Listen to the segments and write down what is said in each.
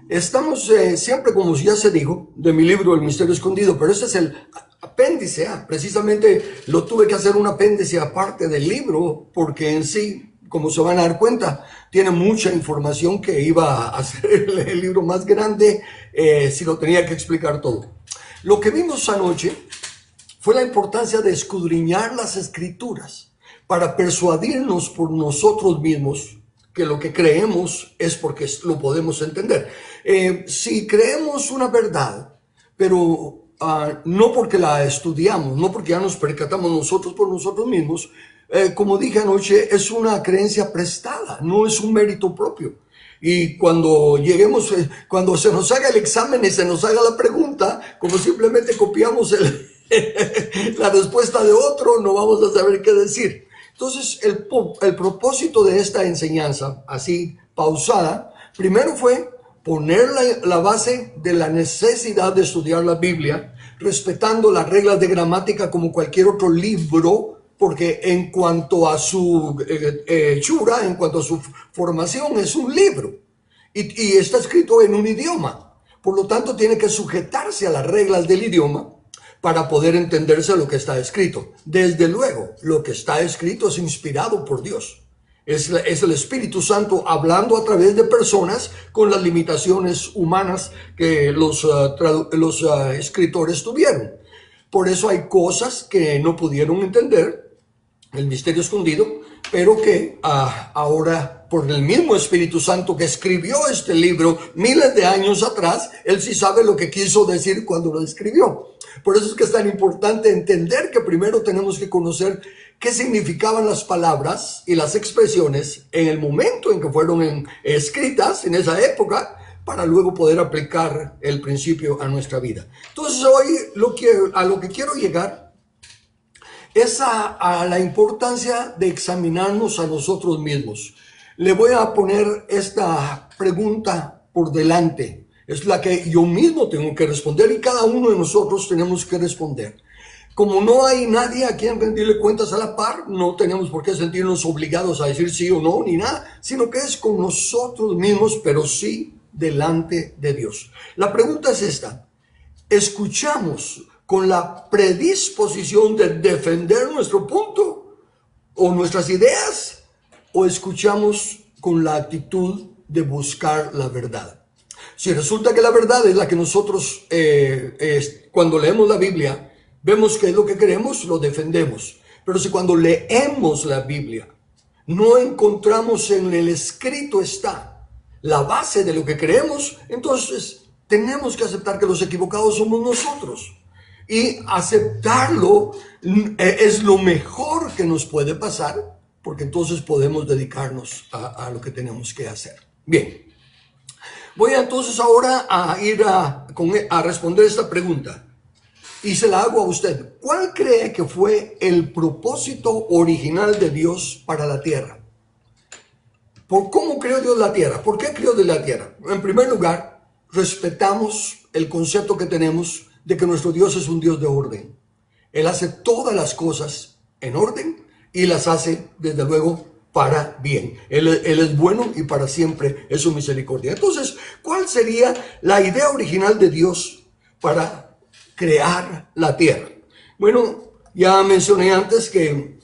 Estamos siempre, como ya se dijo, de mi libro El Misterio Escondido, pero este es el apéndice A. Precisamente lo tuve que hacer un apéndice aparte del libro, porque en sí, como se van a dar cuenta, tiene mucha información que iba a hacer el libro más grande si lo tenía que explicar todo. Lo que vimos anoche fue la importancia de escudriñar las escrituras para persuadirnos por nosotros mismos que lo que creemos es porque lo podemos entender. Si creemos una verdad, pero no porque la estudiamos, no porque ya nos percatamos nosotros por nosotros mismos, como dije anoche, es una creencia prestada, no es un mérito propio. Y cuando lleguemos, cuando se nos haga el examen y se nos haga la pregunta, como simplemente copiamos la respuesta de otro, no vamos a saber qué decir. Entonces, el propósito de esta enseñanza, así pausada, primero fue poner la base de la necesidad de estudiar la Biblia, respetando las reglas de gramática como cualquier otro libro, porque en cuanto a su hechura, en cuanto a su formación, es un libro y está escrito en un idioma. Por lo tanto, tiene que sujetarse a las reglas del idioma para poder entenderse lo que está escrito. Desde luego, lo que está escrito es inspirado por Dios. Es el Espíritu Santo hablando a través de personas con las limitaciones humanas que los escritores tuvieron. Por eso hay cosas que no pudieron entender, el misterio escondido, pero que ahora, por el mismo Espíritu Santo que escribió este libro miles de años atrás, él sí sabe lo que quiso decir cuando lo escribió. Por eso es que es tan importante entender que primero tenemos que conocer qué significaban las palabras y las expresiones en el momento en que fueron escritas, en esa época, para luego poder aplicar el principio a nuestra vida. Entonces hoy a lo que quiero llegar es a la importancia de examinarnos a nosotros mismos. Le voy a poner esta pregunta por delante. Es la que yo mismo tengo que responder y cada uno de nosotros tenemos que responder. Como no hay nadie a quien rendirle cuentas a la par, no tenemos por qué sentirnos obligados a decir sí o no, ni nada, sino que es con nosotros mismos, pero sí delante de Dios. La pregunta es esta: ¿escuchamos con la predisposición de defender nuestro punto o nuestras ideas, o escuchamos con la actitud de buscar la verdad? Si resulta que la verdad es la que nosotros, cuando leemos la Biblia, vemos que es lo que queremos, lo defendemos. Pero si cuando leemos la Biblia no encontramos en el escrito está la base de lo que creemos, entonces tenemos que aceptar que los equivocados somos nosotros. Y aceptarlo es lo mejor que nos puede pasar, porque entonces podemos dedicarnos a lo que tenemos que hacer. Bien. Voy entonces ahora a ir a responder esta pregunta y se la hago a usted. ¿Cuál cree que fue el propósito original de Dios para la tierra? ¿Cómo creó Dios la tierra? ¿Por qué creó Dios la tierra? En primer lugar, respetamos el concepto que tenemos de que nuestro Dios es un Dios de orden. Él hace todas las cosas en orden y las hace, desde luego, para bien. Él es bueno y para siempre es su misericordia. Entonces, ¿cuál sería la idea original de Dios para crear la tierra? Bueno, ya mencioné antes que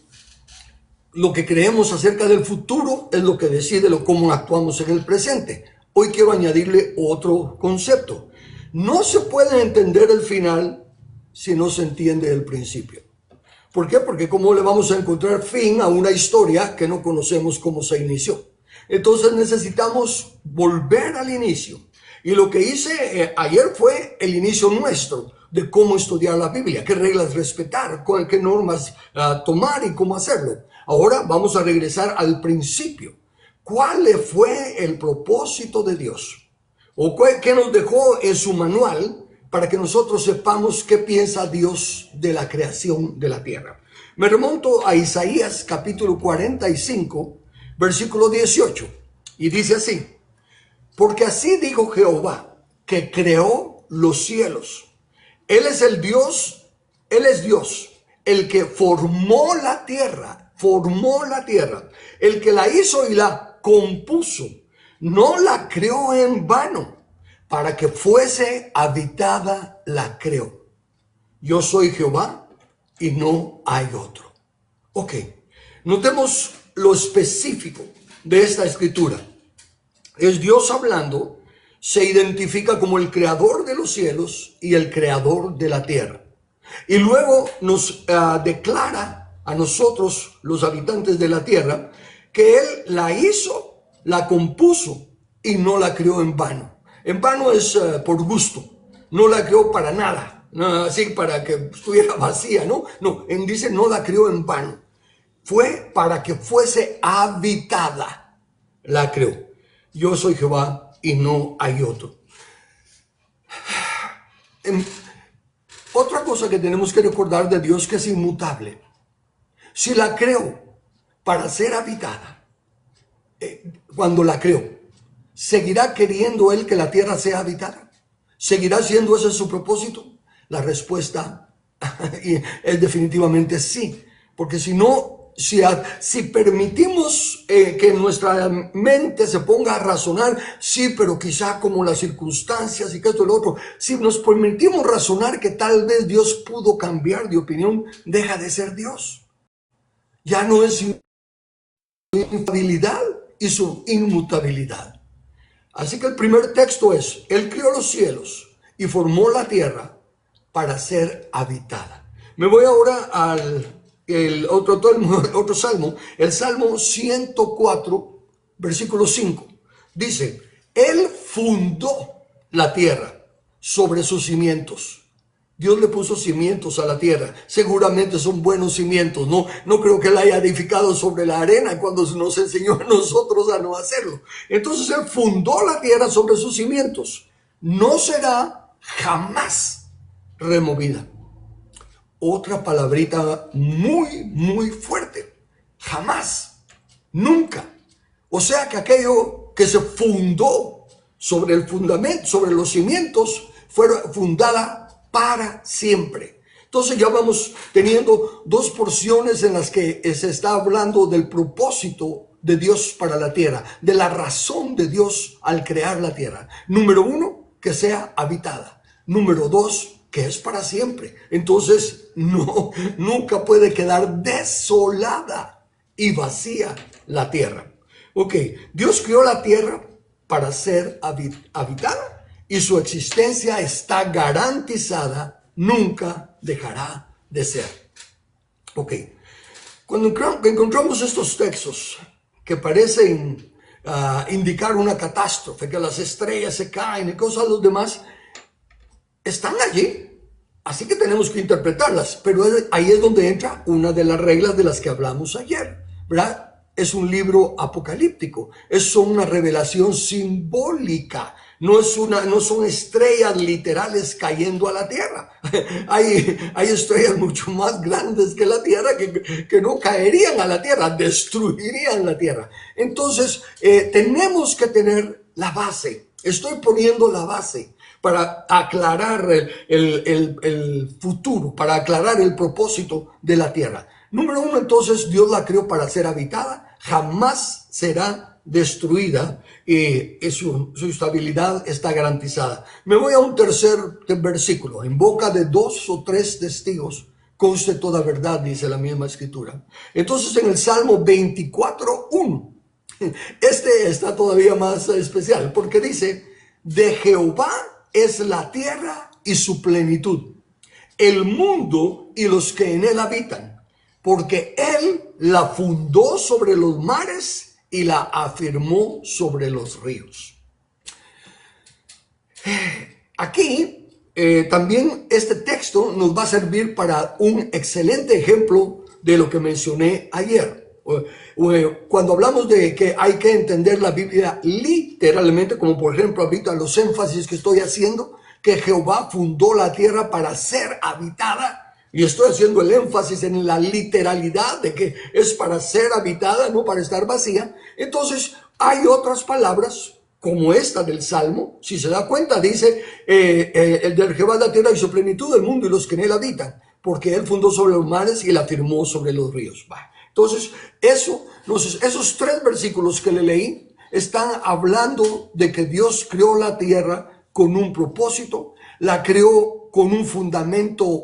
lo que creemos acerca del futuro es lo que decide cómo actuamos en el presente. Hoy quiero añadirle otro concepto. No se puede entender el final si no se entiende el principio. ¿Por qué? Porque ¿cómo le vamos a encontrar fin a una historia que no conocemos cómo se inició? Entonces necesitamos volver al inicio. Y lo que hice ayer fue el inicio nuestro de cómo estudiar la Biblia, qué reglas respetar, qué normas tomar y cómo hacerlo. Ahora vamos a regresar al principio. ¿Cuál fue el propósito de Dios? ¿O qué nos dejó en su manual para que nosotros sepamos qué piensa Dios de la creación de la tierra? Me remonto a Isaías capítulo 45, versículo 18, y dice así: porque así dijo Jehová, que creó los cielos. Él es el Dios, Él es Dios, el que formó la tierra, el que la hizo y la compuso. No la creó en vano, para que fuese habitada la creó. Yo soy Jehová y no hay otro. Ok, notemos lo específico de esta escritura. Es Dios hablando, se identifica como el creador de los cielos y el creador de la tierra. Y luego nos declara a nosotros, los habitantes de la tierra, que Él la hizo, la compuso y no la creó en vano. En vano es por gusto, no la creó para nada, no, así para que estuviera vacía, ¿no? No, Él dice no la creó en vano. Fue para que fuese habitada, la creó. Yo soy Jehová y no hay otro. Otra cosa que tenemos que recordar de Dios que es inmutable. Si la creó para ser habitada, cuando la creó, ¿seguirá queriendo Él que la tierra sea habitada? ¿Seguirá siendo ese su propósito? La respuesta es definitivamente sí. Porque si no, si permitimos que nuestra mente se ponga a razonar, sí, pero quizá como las circunstancias y que esto y lo otro, si nos permitimos razonar que tal vez Dios pudo cambiar de opinión, deja de ser Dios. Ya no es su infalibilidad y su inmutabilidad. Así que el primer texto es, Él creó los cielos y formó la tierra para ser habitada. Me voy ahora al otro salmo, el Salmo 104, versículo 5. Dice, Él fundó la tierra sobre sus cimientos. Dios le puso cimientos a la tierra. Seguramente son buenos cimientos. No creo que Él haya edificado sobre la arena cuando nos enseñó a nosotros a no hacerlo. Entonces Él fundó la tierra sobre sus cimientos. No será jamás removida. Otra palabrita muy, muy fuerte. Jamás. Nunca. O sea que aquello que se fundó sobre el fundamento, sobre los cimientos, fue fundada para siempre. Entonces ya vamos teniendo dos porciones en las que se está hablando del propósito de Dios para la tierra, de la razón de Dios al crear la tierra. Número uno, que sea habitada. Número dos, que es para siempre. Entonces, nunca puede quedar desolada y vacía la tierra. Ok, Dios creó la tierra para ser habitada y su existencia está garantizada, nunca dejará de ser. Ok, cuando encontramos estos textos que parecen indicar una catástrofe, que las estrellas se caen y cosas de los demás, están allí, así que tenemos que interpretarlas, pero ahí es donde entra una de las reglas de las que hablamos ayer, ¿verdad? Es un libro apocalíptico, es una revelación simbólica, no son estrellas literales cayendo a la tierra. Hay estrellas mucho más grandes que la tierra que no caerían a la tierra, destruirían la tierra. Entonces, tenemos que tener la base, estoy poniendo la base para aclarar el futuro, para aclarar el propósito de la tierra. Número uno, entonces, Dios la creó para ser habitada, jamás será destruida y su estabilidad está garantizada. Me voy a un tercer versículo. En boca de 2 o 3 testigos conste toda verdad, dice la misma escritura. Entonces, en el Salmo 24:1, este está todavía más especial porque dice, de Jehová es la tierra y su plenitud, el mundo y los que en él habitan, porque Él la fundó sobre los mares y la afirmó sobre los ríos. Aquí también este texto nos va a servir para un excelente ejemplo de lo que mencioné ayer. Cuando hablamos de que hay que entender la Biblia literalmente, como por ejemplo ahorita los énfasis que estoy haciendo, que Jehová fundó la tierra para ser habitada, y estoy haciendo el énfasis en la literalidad de que es para ser habitada, no para estar vacía. Entonces hay otras palabras como esta del Salmo, si se da cuenta, dice el de Jehová la tierra y su plenitud, el mundo y los que en él habitan, porque él fundó sobre los mares y la firmó sobre los ríos. Entonces, esos 3 versículos que le leí están hablando de que Dios creó la tierra con un propósito, la creó con un fundamento,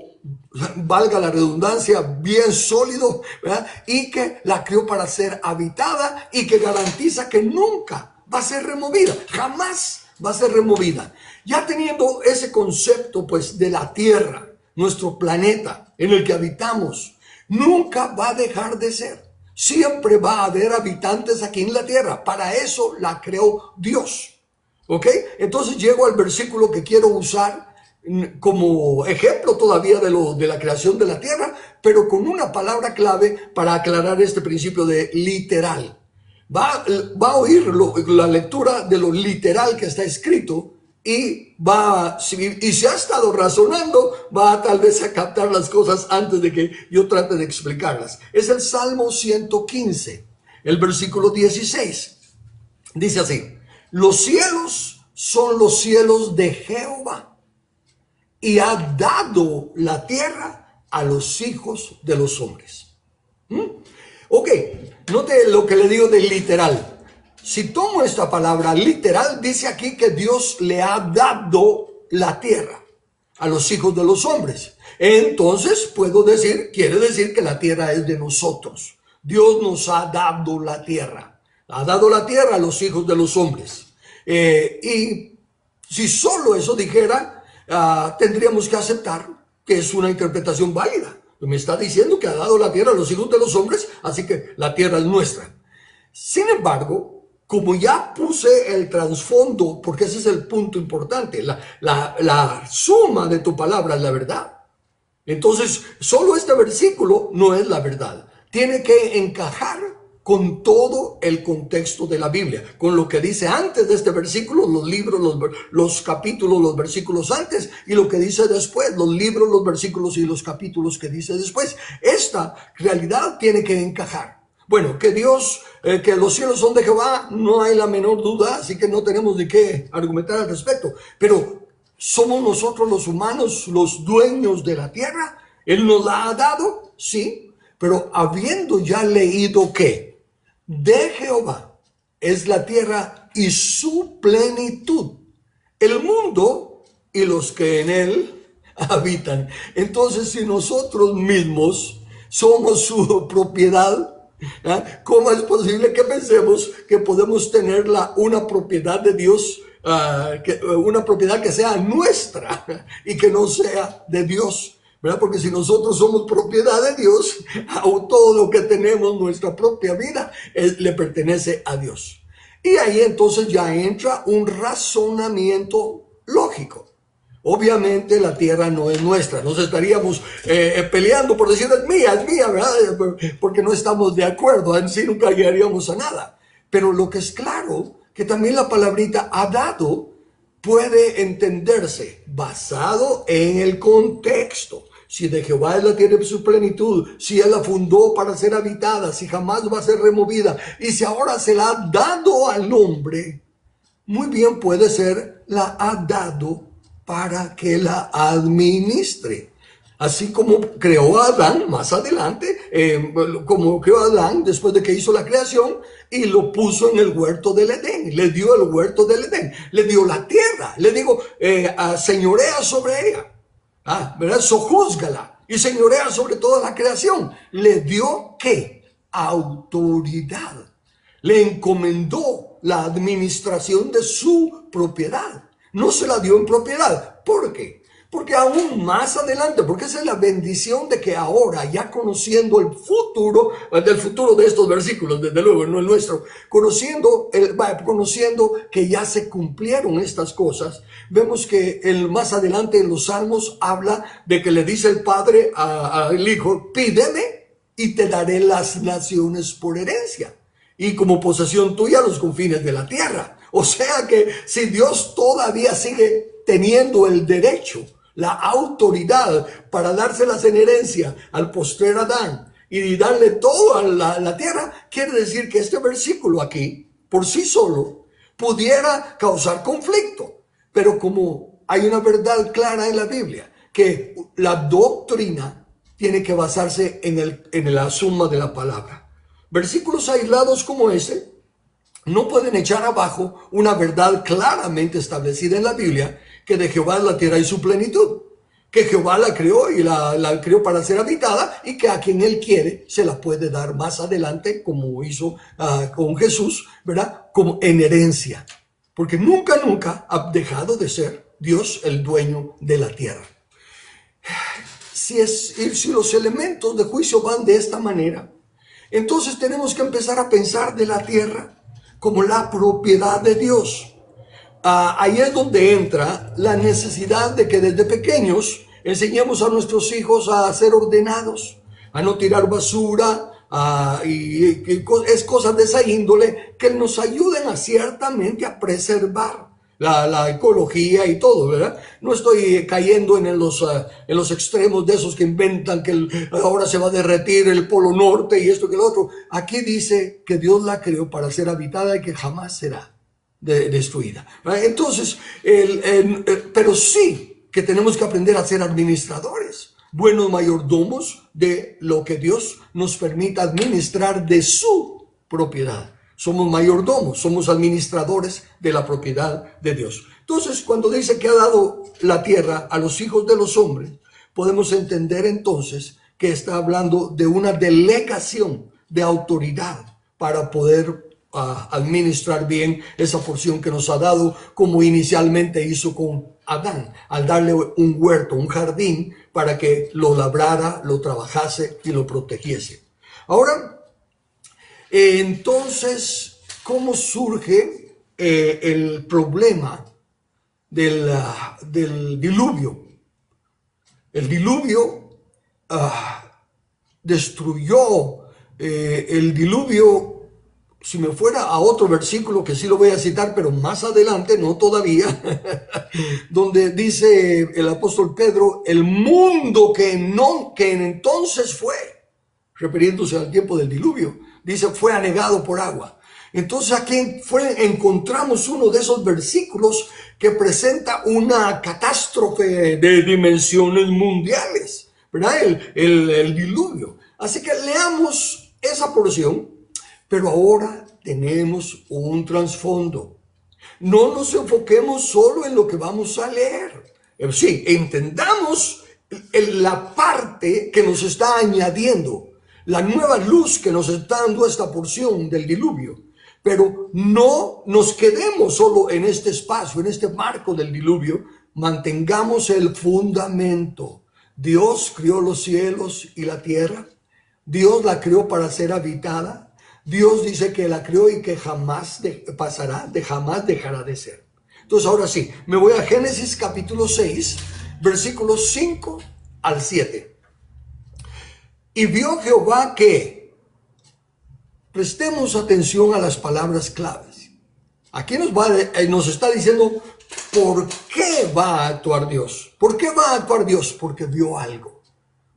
valga la redundancia, bien sólido, ¿verdad? Y que la creó para ser habitada y que garantiza que nunca va a ser removida, jamás va a ser removida. Ya teniendo ese concepto pues de la tierra, nuestro planeta en el que habitamos, nunca va a dejar de ser. Siempre va a haber habitantes aquí en la tierra. Para eso la creó Dios. ¿Ok? Entonces llego al versículo que quiero usar como ejemplo todavía de la creación de la tierra, pero con una palabra clave para aclarar este principio de literal. Va a oír la lectura de lo literal que está escrito y y si ha estado razonando, va tal vez a captar las cosas antes de que yo trate de explicarlas. Es el Salmo 115, el versículo 16. Dice así: los cielos son los cielos de Jehová, y ha dado la tierra a los hijos de los hombres. Ok, note lo que le digo de literal. Si tomo esta palabra literal, dice aquí que Dios le ha dado la tierra a los hijos de los hombres. Entonces puedo decir, quiere decir que la tierra es de nosotros. Dios nos ha dado la tierra. Ha dado la tierra a los hijos de los hombres. Y si solo eso dijera, tendríamos que aceptar que es una interpretación válida. Me está diciendo que ha dado la tierra a los hijos de los hombres, así que la tierra es nuestra. Sin embargo, como ya puse el trasfondo, porque ese es el punto importante, la suma de tu palabra es la verdad. Entonces, solo este versículo no es la verdad. Tiene que encajar con todo el contexto de la Biblia, con lo que dice antes de este versículo, los libros, los capítulos, los versículos antes, y lo que dice después, los libros, los versículos y los capítulos que dice después. Esta realidad tiene que encajar. Bueno, que Dios, que los cielos son de Jehová, no hay la menor duda, así que no tenemos de qué argumentar al respecto. Pero ¿somos nosotros los humanos los dueños de la tierra? ¿Él nos la ha dado? Sí, pero habiendo ya leído que de Jehová es la tierra y su plenitud, el mundo y los que en él habitan. Entonces, si nosotros mismos somos su propiedad, ¿cómo es posible que pensemos que podemos tener una propiedad de Dios, una propiedad que sea nuestra y que no sea de Dios? ¿Verdad? Porque si nosotros somos propiedad de Dios, todo lo que tenemos, nuestra propia vida, le pertenece a Dios. Y ahí entonces ya entra un razonamiento lógico. Obviamente la tierra no es nuestra, nos estaríamos peleando por decir es mía, ¿verdad? Porque no estamos de acuerdo, en sí nunca llegaríamos a nada. Pero lo que es claro, que también la palabrita ha dado puede entenderse basado en el contexto. Si de Jehová es la tierra y su plenitud, si Él la fundó para ser habitada, si jamás va a ser removida, y si ahora se la ha dado al hombre, muy bien puede ser la ha dado para que la administre. Así como creó a Adán más adelante, como creó a Adán después de que hizo la creación y lo puso en el huerto del Edén, le dio el huerto del Edén, le dio la tierra, le digo, señorea sobre ella, ¿verdad? Sojúzgala y señorea sobre toda la creación. Le dio, ¿qué? Autoridad. Le encomendó la administración de su propiedad. No se la dio en propiedad. ¿Por qué? Porque aún más adelante, porque esa es la bendición de que ahora, ya conociendo el futuro, del futuro de estos versículos, desde luego, no el nuestro, conociendo que ya se cumplieron estas cosas, vemos que más adelante en los Salmos habla de que le dice el Padre al Hijo, pídeme y te daré las naciones por herencia y como posesión tuya los confines de la tierra. O sea que si Dios todavía sigue teniendo el derecho, la autoridad para dárselas en herencia al postrer Adán y darle todo a la tierra, quiere decir que este versículo aquí, por sí solo, pudiera causar conflicto. Pero como hay una verdad clara en la Biblia, que la doctrina tiene que basarse en la suma de la palabra. Versículos aislados como ese no pueden echar abajo una verdad claramente establecida en la Biblia, que de Jehová es la tierra y su plenitud, que Jehová la creó y la creó para ser habitada, y que a quien Él quiere se la puede dar más adelante, como hizo con Jesús, ¿verdad? Como en herencia, porque nunca ha dejado de ser Dios el dueño de la tierra. Si los elementos de juicio van de esta manera, entonces tenemos que empezar a pensar de la tierra como la propiedad de Dios. Ahí es donde entra la necesidad de que desde pequeños enseñemos a nuestros hijos a ser ordenados, a no tirar basura, es cosas de esa índole que nos ayuden ciertamente a preservar la ecología y todo, ¿verdad? No estoy cayendo en los extremos de esos que inventan que ahora se va a derretir el polo norte y esto que lo otro. Aquí dice que Dios la creó para ser habitada y que jamás será destruida. Entonces, pero sí que tenemos que aprender a ser administradores, buenos mayordomos de lo que Dios nos permita administrar de su propiedad. Somos mayordomos, somos administradores de la propiedad de Dios. Entonces, cuando dice que ha dado la tierra a los hijos de los hombres, podemos entender entonces que está hablando de una delegación de autoridad para poder administrar bien esa porción que nos ha dado, como inicialmente hizo con Adán, al darle un huerto, un jardín, para que lo labrara, lo trabajase y lo protegiese. Ahora, entonces, ¿cómo surge el problema del diluvio? El diluvio destruyó el diluvio. Si me fuera a otro versículo, que sí lo voy a citar, pero más adelante, no todavía, donde dice el apóstol Pedro, el mundo que entonces fue, refiriéndose al tiempo del diluvio, dice, fue anegado por agua. Entonces aquí encontramos uno de esos versículos que presenta una catástrofe de dimensiones mundiales, ¿verdad? El diluvio. Así que leamos esa porción, pero ahora tenemos un trasfondo. No nos enfoquemos solo en lo que vamos a leer. Sí, entendamos la parte que nos está añadiendo, la nueva luz que nos está dando esta porción del diluvio. Pero no nos quedemos solo en este espacio, en este marco del diluvio. Mantengamos el fundamento. Dios creó los cielos y la tierra. Dios la creó para ser habitada. Dios dice que la creó y que jamás jamás dejará de ser. Entonces ahora sí, me voy a Génesis capítulo 6, versículos 5 al 7. Y vio Jehová que, prestemos atención a las palabras claves. Aquí nos está diciendo por qué va a actuar Dios. ¿Por qué va a actuar Dios? Porque vio algo.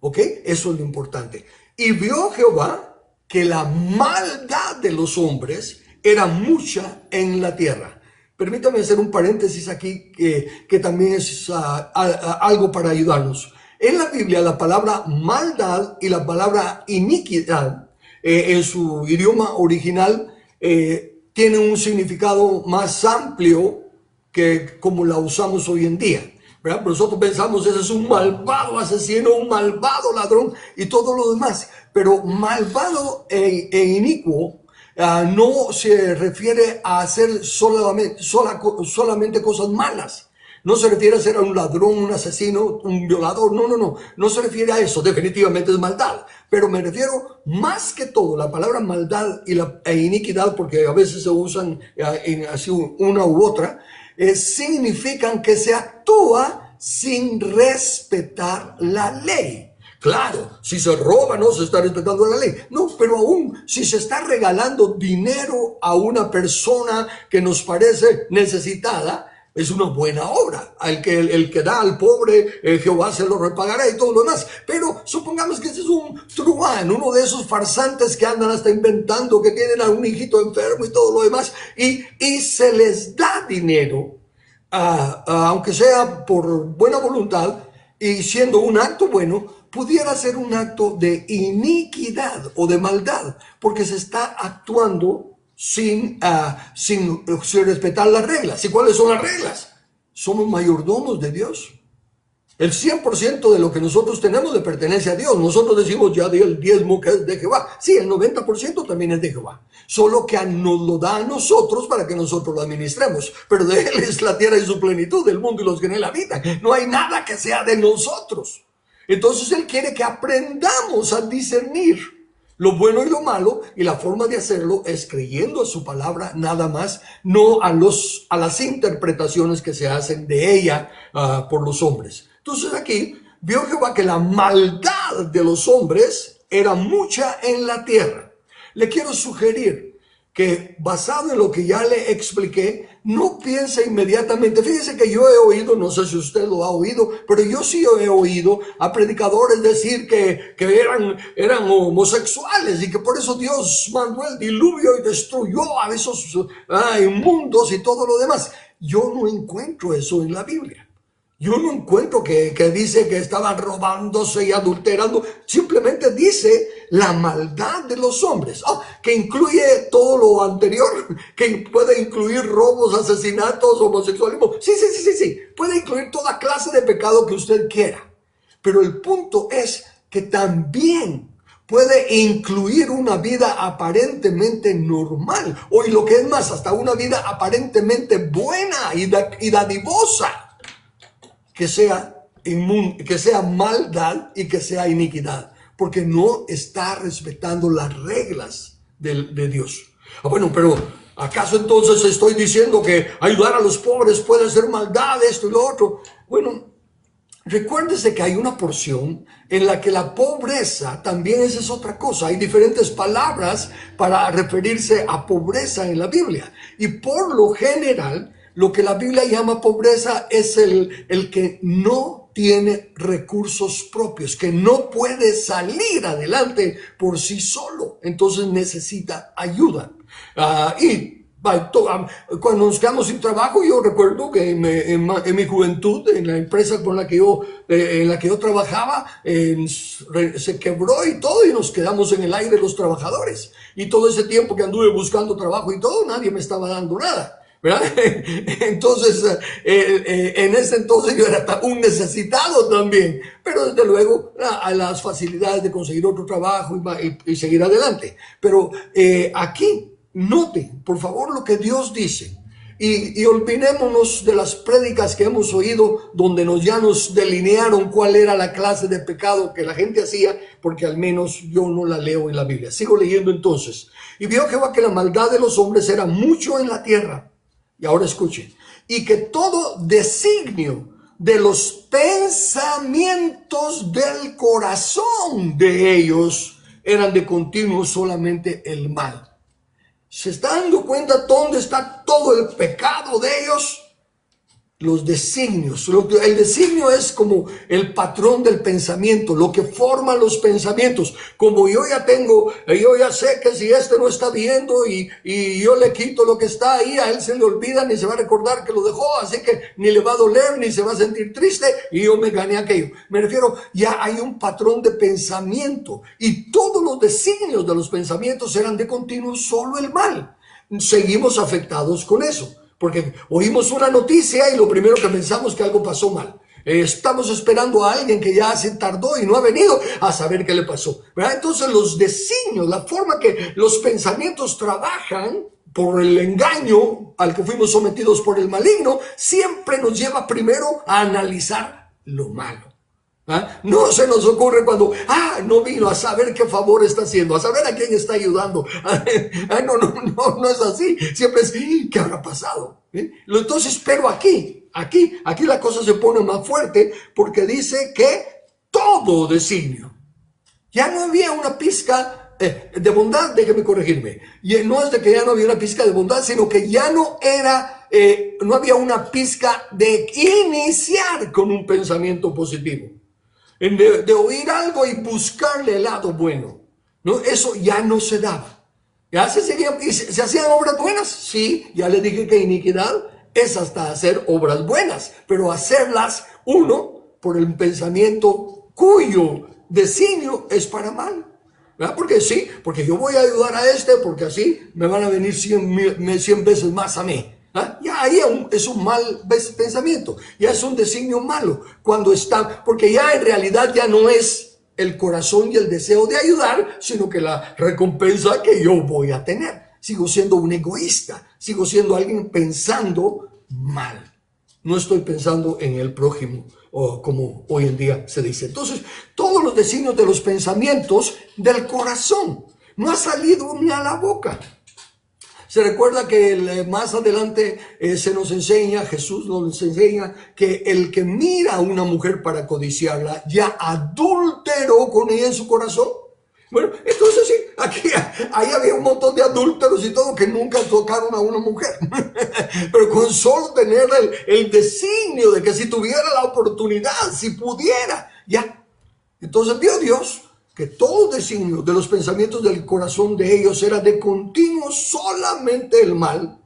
¿Ok? Eso es lo importante. Y vio Jehová que la maldad de los hombres era mucha en la tierra. Permítame hacer un paréntesis aquí que también es algo para ayudarnos. En la Biblia la palabra maldad y la palabra iniquidad en su idioma original tienen un significado más amplio que como la usamos hoy en día, ¿verdad? Nosotros pensamos ese es un malvado asesino, un malvado ladrón y todo lo demás. Pero malvado e inicuo no se refiere a hacer solamente cosas malas. No se refiere a ser un ladrón, un asesino, un violador. No. No se refiere a eso. Definitivamente es maldad. Pero me refiero más que todo, la palabra maldad e iniquidad, porque a veces se usan así una u otra, significan que se actúa sin respetar la ley. Claro, si se roba no se está respetando la ley. No, pero aún si se está regalando dinero a una persona que nos parece necesitada, es una buena obra. El que da al pobre, Jehová se lo repagará y todo lo demás. Pero supongamos que ese es un truán, uno de esos farsantes que andan hasta inventando que tienen a un hijito enfermo y todo lo demás. Y se les da dinero, aunque sea por buena voluntad y siendo un acto bueno, pudiera ser un acto de iniquidad o de maldad, porque se está actuando sin respetar las reglas. ¿Y cuáles son las reglas? Somos mayordomos de Dios. El 100% de lo que nosotros tenemos le pertenece a Dios. Nosotros decimos ya el diezmo que es de Jehová. Sí, el 90% también es de Jehová. Solo que nos lo da a nosotros para que nosotros lo administremos. Pero de Él es la tierra y su plenitud, el mundo y los que en Él habitan. No hay nada que sea de nosotros. Entonces Él quiere que aprendamos a discernir lo bueno y lo malo, y la forma de hacerlo es creyendo a su palabra nada más, no a las interpretaciones que se hacen de ella por los hombres. Entonces aquí vio Jehová que la maldad de los hombres era mucha en la tierra. Le quiero sugerir que basado en lo que ya le expliqué, no piense inmediatamente. Fíjese que yo he oído, no sé si usted lo ha oído, pero yo sí he oído a predicadores decir que eran homosexuales y que por eso Dios mandó el diluvio y destruyó a esos inmundos y todo lo demás. Yo no encuentro eso en la Biblia. Yo no encuentro que dice que estaban robándose y adulterando. Simplemente dice la maldad de los hombres. Que incluye todo lo anterior. Que puede incluir robos, asesinatos, homosexualismo. Sí. Puede incluir toda clase de pecado que usted quiera. Pero el punto es que también puede incluir una vida aparentemente normal. O y lo que es más, hasta una vida aparentemente buena y dadivosa. Que sea maldad y que sea iniquidad, porque no está respetando las reglas de Dios. Bueno, pero ¿acaso entonces estoy diciendo que ayudar a los pobres puede ser maldad, esto y lo otro? Bueno, recuérdese que hay una porción en la que la pobreza también esa es otra cosa. Hay diferentes palabras para referirse a pobreza en la Biblia. Y por lo general, lo que la Biblia llama pobreza es el que no tiene recursos propios, que no puede salir adelante por sí solo. Entonces necesita ayuda. Cuando nos quedamos sin trabajo, yo recuerdo que en mi juventud, en la empresa en la que yo trabajaba, se quebró y todo, y nos quedamos en el aire los trabajadores. Y todo ese tiempo que anduve buscando trabajo y todo, nadie me estaba dando nada, ¿verdad? Entonces, en ese entonces yo era un necesitado también, pero desde luego a las facilidades de conseguir otro trabajo y seguir adelante. Pero aquí, note, por favor, lo que Dios dice. Y olvidémonos de las prédicas que hemos oído donde ya nos delinearon cuál era la clase de pecado que la gente hacía, porque al menos yo no la leo en la Biblia. Sigo leyendo entonces. Y vio Jehová que la maldad de los hombres era mucho en la tierra. Y ahora escuche. Y que todo designio de los pensamientos del corazón de ellos eran de continuo solamente el mal. ¿Se está dando cuenta dónde está todo el pecado de ellos? Los designios. El designio es como el patrón del pensamiento, lo que forma los pensamientos. Como yo ya sé que si este no está viendo y yo le quito lo que está ahí, a él se le olvida ni se va a recordar que lo dejó, así que ni le va a doler ni se va a sentir triste y yo me gané aquello. Me refiero, ya hay un patrón de pensamiento y todos los designios de los pensamientos eran de continuo solo el mal. Seguimos afectados con eso. Porque oímos una noticia y lo primero que pensamos que algo pasó mal. Estamos esperando a alguien que ya se tardó y no ha venido a saber qué le pasó, ¿verdad? Entonces los designios, la forma que los pensamientos trabajan por el engaño al que fuimos sometidos por el maligno, siempre nos lleva primero a analizar lo malo. No se nos ocurre cuando, no vino a saber qué favor está haciendo, a saber a quién está ayudando. No es así. Siempre es, ¿qué habrá pasado? Entonces, pero aquí la cosa se pone más fuerte porque dice que todo designio. Ya no había una pizca de bondad, déjeme corregirme. Y no es de que ya no había una pizca de bondad, sino que ya no había una pizca de iniciar con un pensamiento positivo. De oír algo y buscarle el lado bueno, ¿no? Eso ya no se daba. ¿Ya se hacían obras buenas? Sí, ya le dije que iniquidad es hasta hacer obras buenas, pero hacerlas uno por el pensamiento cuyo designio es para mal. ¿verdad? Porque sí, porque yo voy a ayudar a este, porque así me van a venir 100 veces más a mí. ¿Ah? Ya ahí es un mal pensamiento, ya es un designio malo, cuando está, porque ya en realidad ya no es el corazón y el deseo de ayudar, sino que la recompensa que yo voy a tener. Sigo siendo un egoísta, sigo siendo alguien pensando mal. No estoy pensando en el prójimo, o como hoy en día se dice. Entonces, todos los designios de los pensamientos del corazón no ha salido ni a la boca. Se recuerda que más adelante se nos enseña, Jesús nos enseña, que el que mira a una mujer para codiciarla ya adulteró con ella en su corazón. Bueno, entonces sí, ahí había un montón de adúlteros y todo que nunca tocaron a una mujer. Pero con solo tener el designio de que si tuviera la oportunidad, si pudiera, ya. Entonces vio Dios que todo designio de los pensamientos del corazón de ellos era de continuo solamente el mal,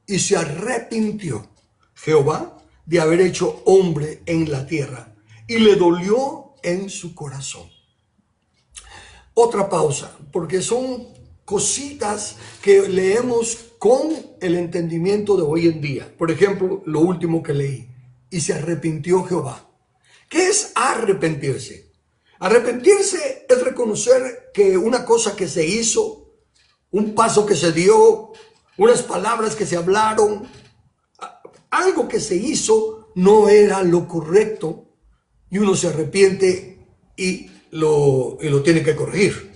y se arrepintió Jehová de haber hecho hombre en la tierra, y le dolió en su corazón. Otra pausa, porque son cositas que leemos con el entendimiento de hoy en día. Por ejemplo, lo último que leí, y se arrepintió Jehová. ¿Qué es arrepentirse? Arrepentirse es reconocer que una cosa que se hizo, un paso que se dio, unas palabras que se hablaron, algo que se hizo no era lo correcto, y uno se arrepiente y lo tiene que corregir.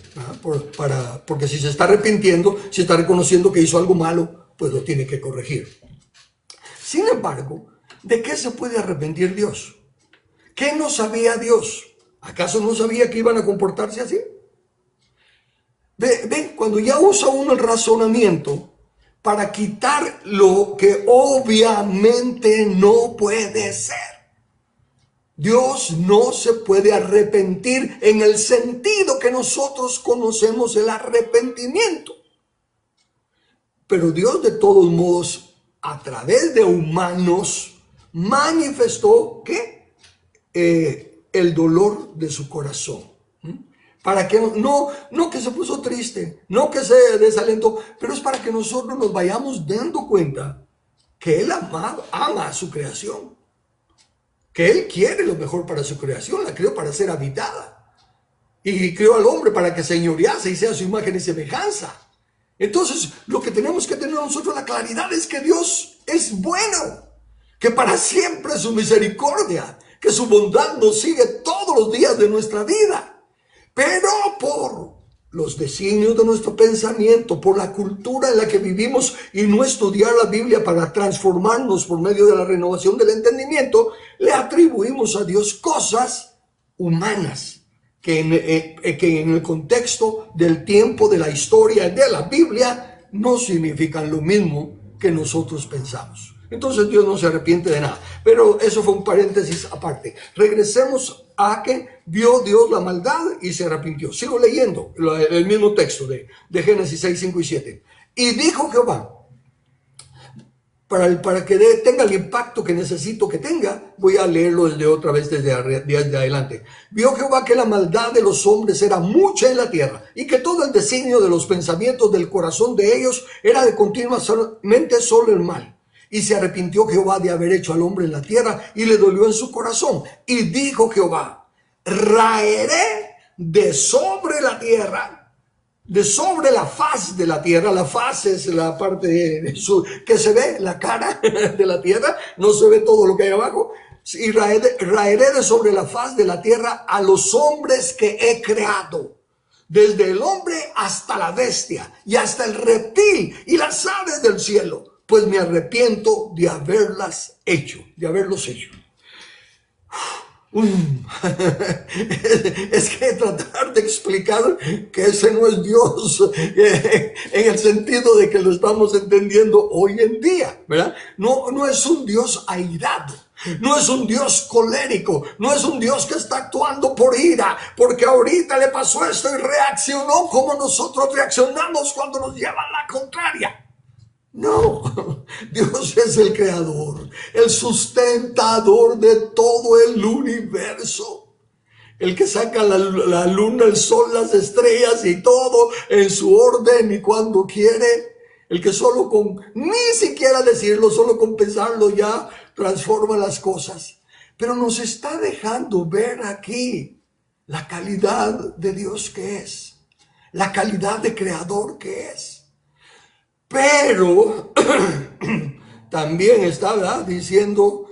Porque si se está arrepintiendo, si está reconociendo que hizo algo malo, pues lo tiene que corregir. Sin embargo, ¿de qué se puede arrepentir Dios? ¿Qué no sabía Dios? ¿Acaso no sabía que iban a comportarse así? Ve, cuando ya usa uno el razonamiento para quitar lo que obviamente no puede ser. Dios no se puede arrepentir en el sentido que nosotros conocemos el arrepentimiento. Pero Dios, de todos modos, a través de humanos, manifestó que el dolor de su corazón. Para que no que se puso triste, no que se desalentó, pero es para que nosotros nos vayamos dando cuenta que Él ama a su creación, que Él quiere lo mejor para su creación, la creó para ser habitada, y creó al hombre para que señorease y sea su imagen y semejanza. Entonces, lo que tenemos que tener nosotros la claridad es que Dios es bueno, que para siempre es su misericordia, que su bondad nos sigue todos los días de nuestra vida. Pero por los designios de nuestro pensamiento, por la cultura en la que vivimos y no estudiar la Biblia para transformarnos por medio de la renovación del entendimiento, le atribuimos a Dios cosas humanas que en el contexto del tiempo, de la historia, de la Biblia, no significan lo mismo que nosotros pensamos. Entonces Dios no se arrepiente de nada. Pero eso fue un paréntesis aparte. Regresemos a que vio Dios la maldad y se arrepintió. Sigo leyendo el mismo texto de Génesis 6, 5 y 7. Y dijo Jehová, para que tenga el impacto que necesito que tenga, voy a leerlo desde otra vez desde adelante. Vio Jehová que la maldad de los hombres era mucha en la tierra, y que todo el designio de los pensamientos del corazón de ellos era de continuamente solo el mal. Y se arrepintió Jehová de haber hecho al hombre en la tierra, y le dolió en su corazón. Y dijo Jehová, raeré de sobre la tierra, de sobre la faz de la tierra. La faz es la parte que se ve, la cara de la tierra, no se ve todo lo que hay abajo. Y raeré de sobre la faz de la tierra a los hombres que he creado, desde el hombre hasta la bestia, y hasta el reptil y las aves del cielo, pues me arrepiento de haberlos hecho. Es que tratar de explicar que ese no es Dios en el sentido de que lo estamos entendiendo hoy en día, ¿verdad? No es un Dios airado, no es un Dios colérico, no es un Dios que está actuando por ira, porque ahorita le pasó esto y reaccionó como nosotros reaccionamos cuando nos llevan la contraria. No, Dios es el creador, el sustentador de todo el universo. el que saca la luna, el sol, las estrellas y todo en su orden y cuando quiere, el que solo con, ni siquiera decirlo, solo con pensarlo ya transforma las cosas. Pero nos está dejando ver aquí la calidad de Dios que es, la calidad de creador que es. Pero también está, ¿verdad?, diciendo,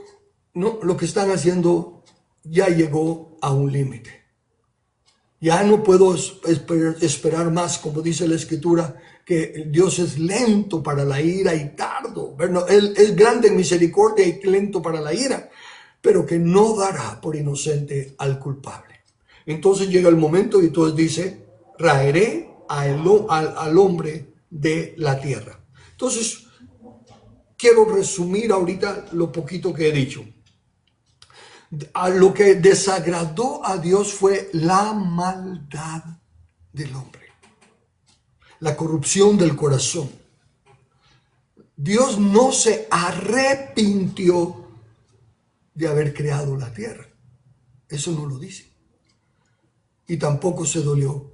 no, lo que están haciendo ya llegó a un límite. Ya no puedo esperar más, como dice la Escritura, que Dios es lento para la ira y tardo. Bueno, Él es grande en misericordia y lento para la ira, pero que no dará por inocente al culpable. Entonces llega el momento y entonces dice, raeré al hombre de la tierra. Entonces, quiero resumir ahorita lo poquito que he dicho. A lo que desagradó a Dios fue la maldad del hombre, la corrupción del corazón. Dios no se arrepintió de haber creado la tierra. Eso no lo dice. Y tampoco se dolió,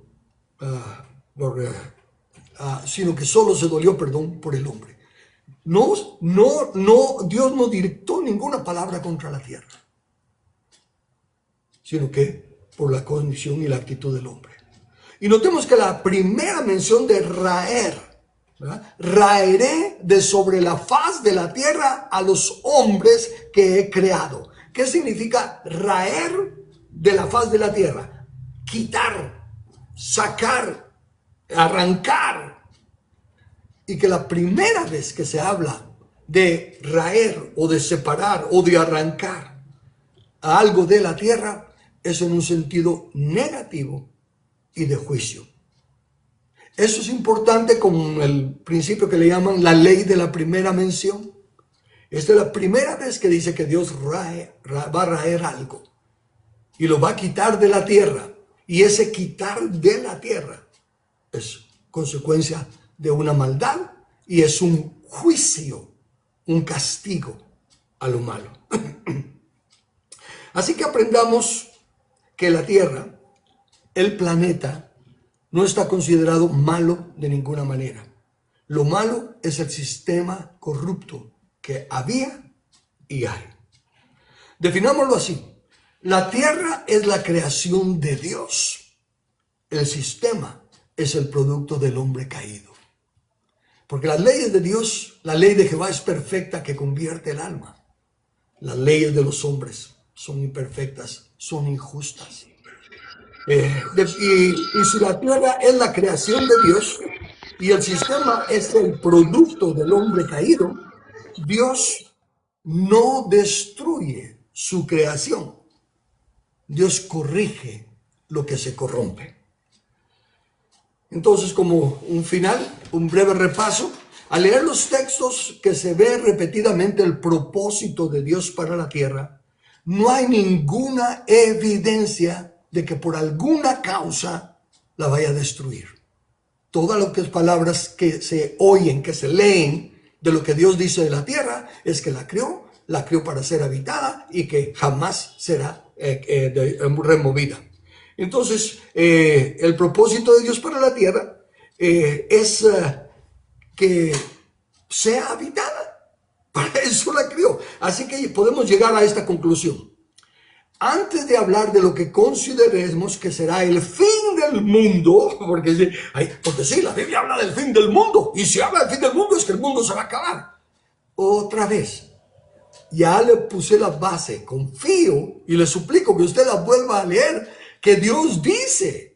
sino que solo se dolió, por el hombre. Dios no dictó ninguna palabra contra la tierra, sino que por la condición y la actitud del hombre. Y notemos que la primera mención de raer, ¿verdad? Raeré de sobre la faz de la tierra a los hombres que he creado. ¿Qué significa raer de la faz de la tierra? Quitar, sacar, arrancar. Y que la primera vez que se habla de raer o de separar o de arrancar a algo de la tierra es en un sentido negativo y de juicio. Eso es importante con el principio que le llaman la ley de la primera mención. Esta es la primera vez que dice que Dios va a raer algo y lo va a quitar de la tierra. Y ese quitar de la tierra es consecuencia de una maldad y es un juicio, un castigo a lo malo. Así que aprendamos que la tierra, el planeta, no está considerado malo de ninguna manera. Lo malo es el sistema corrupto que había y hay. Definámoslo así. La tierra es la creación de Dios. El sistema es el producto del hombre caído. Porque las leyes de Dios, la ley de Jehová es perfecta que convierte el alma. Las leyes de los hombres son imperfectas, son injustas. Y si la tierra es la creación de Dios y el sistema es el producto del hombre caído, Dios no destruye su creación. Dios corrige lo que se corrompe. Entonces, como un final, un breve repaso, al leer los textos que se ve repetidamente el propósito de Dios para la tierra, no hay ninguna evidencia de que por alguna causa la vaya a destruir. Todas las palabras que se oyen, que se leen de lo que Dios dice de la tierra, es que la creó para ser habitada y que jamás será removida. Entonces, el propósito de Dios para la tierra es que sea habitada. Para eso la creó. Así que podemos llegar a esta conclusión. Antes de hablar de lo que consideremos que será el fin del mundo, porque sí, la Biblia habla del fin del mundo, y si habla del fin del mundo es que el mundo se va a acabar. Otra vez, ya le puse la base, confío y le suplico que usted la vuelva a leer, que Dios dice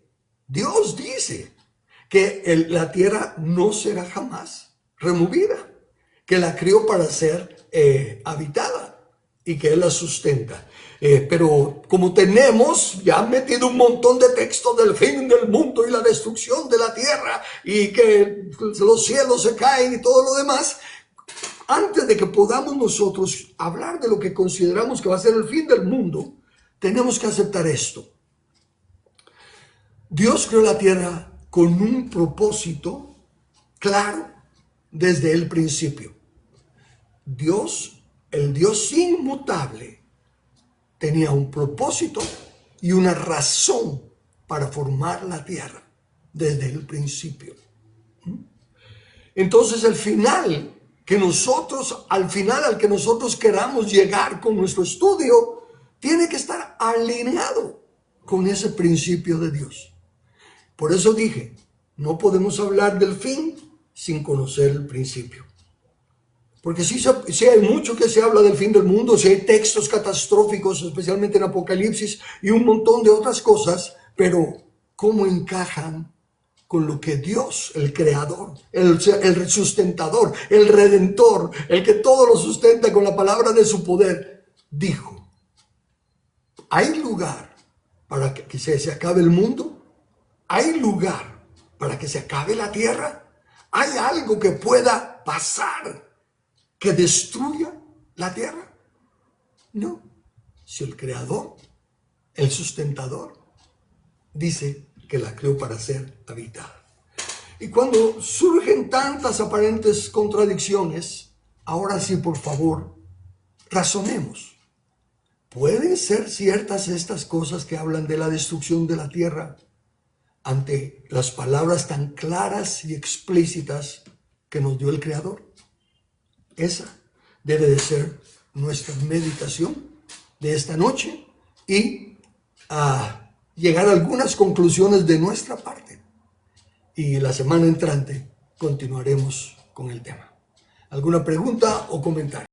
que la tierra no será jamás removida, que la crió para ser habitada y que Él la sustenta. Pero como tenemos ya metido un montón de textos del fin del mundo y la destrucción de la tierra y que los cielos se caen y todo lo demás, antes de que podamos nosotros hablar de lo que consideramos que va a ser el fin del mundo, tenemos que aceptar esto. Dios creó la tierra con un propósito claro desde el principio. Dios, el Dios inmutable, tenía un propósito y una razón para formar la tierra desde el principio. Entonces al final al que nosotros queramos llegar con nuestro estudio, tiene que estar alineado con ese principio de Dios. Por eso dije, no podemos hablar del fin sin conocer el principio. Porque sí hay mucho que se habla del fin del mundo, sí hay textos catastróficos, especialmente en Apocalipsis, y un montón de otras cosas, pero ¿cómo encajan con lo que Dios, el creador, el sustentador, el redentor, el que todo lo sustenta con la palabra de su poder, dijo? ¿Hay lugar para que se acabe el mundo? ¿Hay lugar para que se acabe la tierra? ¿Hay algo que pueda pasar que destruya la tierra? No. Si el creador, el sustentador, dice que la creó para ser habitada. Y cuando surgen tantas aparentes contradicciones, ahora sí, por favor, razonemos. ¿Pueden ser ciertas estas cosas que hablan de la destrucción de la tierra ante las palabras tan claras y explícitas que nos dio el Creador? Esa debe de ser nuestra meditación de esta noche y llegar a algunas conclusiones de nuestra parte. Y la semana entrante continuaremos con el tema. ¿Alguna pregunta o comentario?